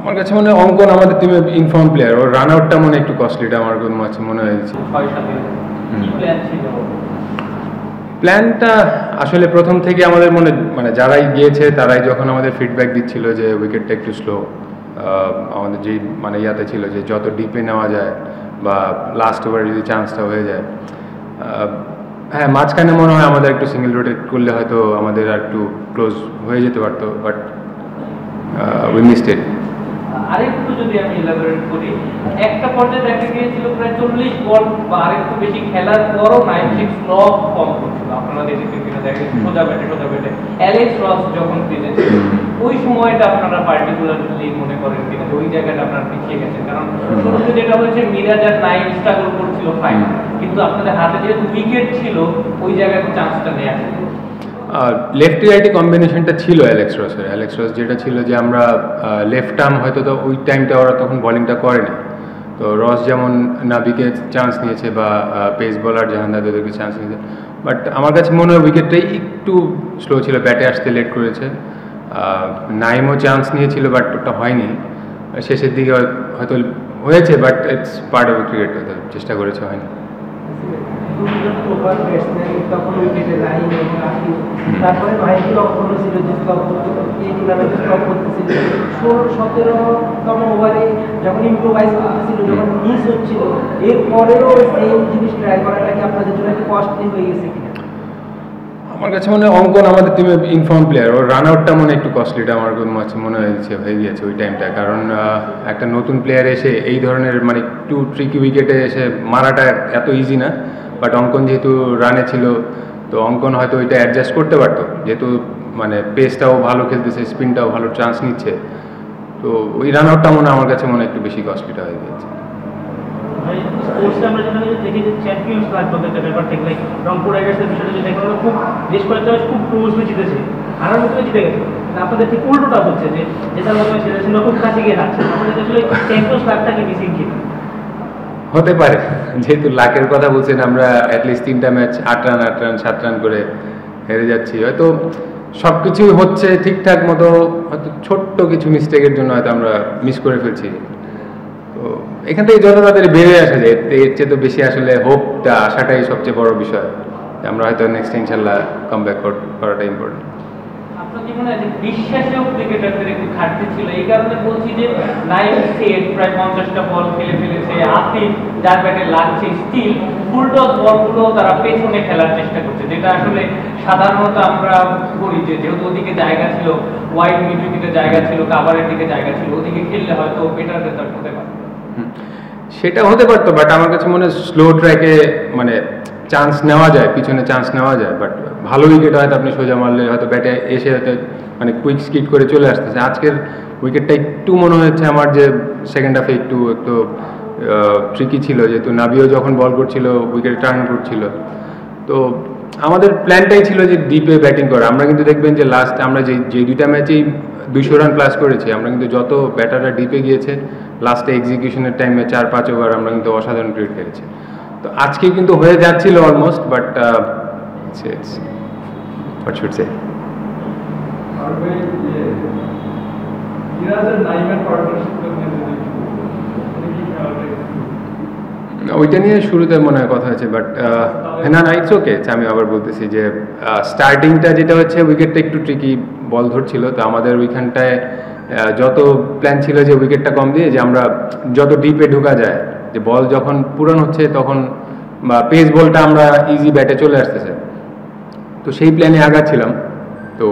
আমার কাছে মনে হয় অঙ্কন আমাদের টিমে ইনফর্ম প্লেয়ার, ওর রান আউটটা মনে একটু কস্টলিটা আমার মনে হয়েছে। প্ল্যানটা আসলে প্রথম থেকে আমাদের মানে যারাই গিয়েছে তারাই যখন আমাদের ফিডব্যাক দিচ্ছিল যে উইকেটটা একটু স্লো, আমাদের যেই মানে ইয়াতে ছিল যে যত ডিপে নেওয়া যায় বা লাস্ট ওভারে যদি চান্সটা হয়ে যায়, হ্যাঁ মাঝখানে মনে হয় আমাদের একটু সিঙ্গেল রোটেট করলে হয়তো আমাদের আর একটু ক্লোজ হয়ে যেতে পারতো, বাট উই মিসড ইট। আরেকটু যদি আমি এলাবোরেট করি, একটা পর্যায়ে দেখা গিয়েছিল প্রায় 40 বল বা আরেকটু বেশি খেলার পরও 96 লব কম করছিল। আপনারা দেখেছেন কিনা, দেখা গেছে সোজা ব্যাটে অ্যালেক্স রস যখন খেলেছে ওই সময়টা আপনারা পার্টিকুলারলি মনে করেন কিনা যে ওই জায়গাটা আপনারা পিছিয়ে গেছেন? কারণ শুরুতে যেটা হয়েছে মিরাজ আর নাইম স্ট্রাগল করছিল ফাইন, কিন্তু আপনাদের হাতে যেহেতু উইকেট ছিল ওই জায়গায় চান্সটা নেওয়া ছিল। লেফট রাইটে কম্বিনেশনটা ছিল অ্যালেক্স রস যেটা ছিল যে আমরা লেফট আর্ম হয়তো তো ওই টাইমটা ওরা তখন বলিংটা করেনি, তো রস যেমন নাবিকে চান্স নিয়েছে বা পেস বোলার জাহানদাদেরকে চান্স নিয়েছে, বাট আমার কাছে মনে হয় উইকেটটাই একটু স্লো ছিল, ব্যাটে আসতে লেট করেছে। নাইমও চান্স নিয়েছিল বাট ওটা হয়নি, শেষের দিকে হয়তো হয়েছে, but it's part of cricket, হয়তো চেষ্টা করেছে হয়নি। তারপরে ভাইকে লক্ষ্য ছিল যে এই টুর্নামেন্টে স্টপ করতেছিল 16-17তম ওভারে যখন ইম্প্রোভাইজ করতেছিল, যখন মিস হচ্ছিল, এরপরেও সেম জিনিস ট্রাই করাটা কি আপনাদের জন্য একটু কস্টলি হয়ে গেছে কিনা? আমার কাছে মনে হয় অঙ্কন আমাদের টিমে ইনফর্ম প্লেয়ার, ওর রান আউটটা মনে একটু কস্টলিটা আমার মনে হয়ে গিয়েছে ওই টাইমটা, কারণ একটা নতুন প্লেয়ার এসে এই ধরনের মানে একটু ট্রিকি উইকেটে এসে মারাটা এত ইজি না, বাট অঙ্কন যেহেতু রানে ছিল তো অঙ্কন হয়তো ওইটা অ্যাডজাস্ট করতে পারতো, যেহেতু মানে পেসটাও ভালো খেলতেছে, স্পিনটাও ভালো চান্স নিচ্ছে, তো ওই রান আউটটা আমার কাছে একটু বেশি কস্টলিটা হয়ে গিয়েছে। আমরা যেখানে দেখি যে চ্যাম্পিয়ন্স লাগ বলতে একটা ব্যাপার থেকে লাইক রংপুর রাইডার্সের বিষয়টা যদি দেখো খুব বেশ কয়েকটা খুব ক্লোজলি জিতেছে, হারার মতো জিতে গেছে, আপনাদের ঠিক উল্টোটা হচ্ছে যে যেটার মধ্যে সেটা ছিল খুব কাছে গিয়ে হারছে, আমাদের আসলে চ্যাম্পিয়ন্স লাগটা কি মিসিং কিনা? হতে পারে, যেহেতু লাকের কথা বলছেন, আমরা অ্যাটলিস্ট 3টা ম্যাচ 8 রান 7 রান করে হেরে যাচ্ছি, হয়তো সব কিছুই হচ্ছে ঠিকঠাক মতো, হয়তো ছোট্ট কিছু মিস্টেকের জন্য হয়তো আমরা মিস করে ফেলছি, তো এখান থেকে যত তাড়াতাড়ি বেরিয়ে আসা যায় এর চেয়ে তো বেশি আসলে হোপটা আসাটাই সবচেয়ে বড় বিষয়, আমরা হয়তো নেক্সট ইনশাল্লাহ কামব্যাক করাটা ইম্পর্টেন্ট। আপনার জীবনে বিশ্বাসেও ক্রিকেটারদের একটু ঘাটতি ছিল, এই কারণে বলছি যে নাইম সেট প্রায় 50টা বল খেলে ফেলেছে, আফিফ যার ব্যাটে লাগছে স্টিল ফুলটস বলগুলো তারা পেছনে খেলার চেষ্টা করছে, যেটা আসলে সাধারণত আমরা করি যে যেহেতু ওদিকে জায়গা ছিল, ওয়াইড মিড উইকেটে জায়গা ছিল, কাভারের দিকে জায়গা ছিল, ওদিকে খেললে হয়তো বেটার রেজাল্ট হতে পারে। সেটা হতে পারতো, বাট আমার কাছে মনে হয় স্লো ট্র্যাকে মানে চান্স নেওয়া যায়, পিছনে চান্স নেওয়া যায়, বাট ভালো উইকেট হয়তো আপনি সোজা মারলে হয়তো ব্যাটে এসে হয়তো মানে কুইক স্কিড করে চলে আসতেছে। আজকের উইকেটটা একটু মনে হচ্ছে আমার যে সেকেন্ড হাফে একটু ট্রিকি ছিল, যেহেতু নাবিও যখন বল করছিল উইকেট টার্ন করছিল, তো আমাদের প্ল্যানটাই ছিল যে ডিপে ব্যাটিং করা। আমরা কিন্তু দেখবেন যে লাস্ট আমরা যে 2টা ম্যাচেই 200 রান প্লাস করেছি, আমরা কিন্তু যত ব্যাটাররা ডিপে গিয়েছে লাস্টে এক্সিকিউশনের টাইমে 4-5 ওভার আমরা কিন্তু অসাধারণ ক্রিকেট খেলেছি, তো আজকে কিন্তু হয়ে যাচ্ছিল almost, but what should say ওইটা নিয়ে শুরুতে মনে হয় কথা হয়েছে, বাট না ইটস ওকে। আমি আবার বলতেছি যে স্টার্টিংটা যেটা হচ্ছে উইকেটটা একটু ট্রিকি, বল ধরছিল, তো আমাদের ওইখানটায় যত প্ল্যান ছিল যে উইকেটটা কম দিয়ে যে আমরা যত ডিপে ঢোকা যায়, যে বল যখন পূরণ হচ্ছে তখন বা পেস বলটা আমরা ইজি ব্যাটে চলে আসতেছে, তো সেই প্ল্যানে আগাচ্ছিলাম, তো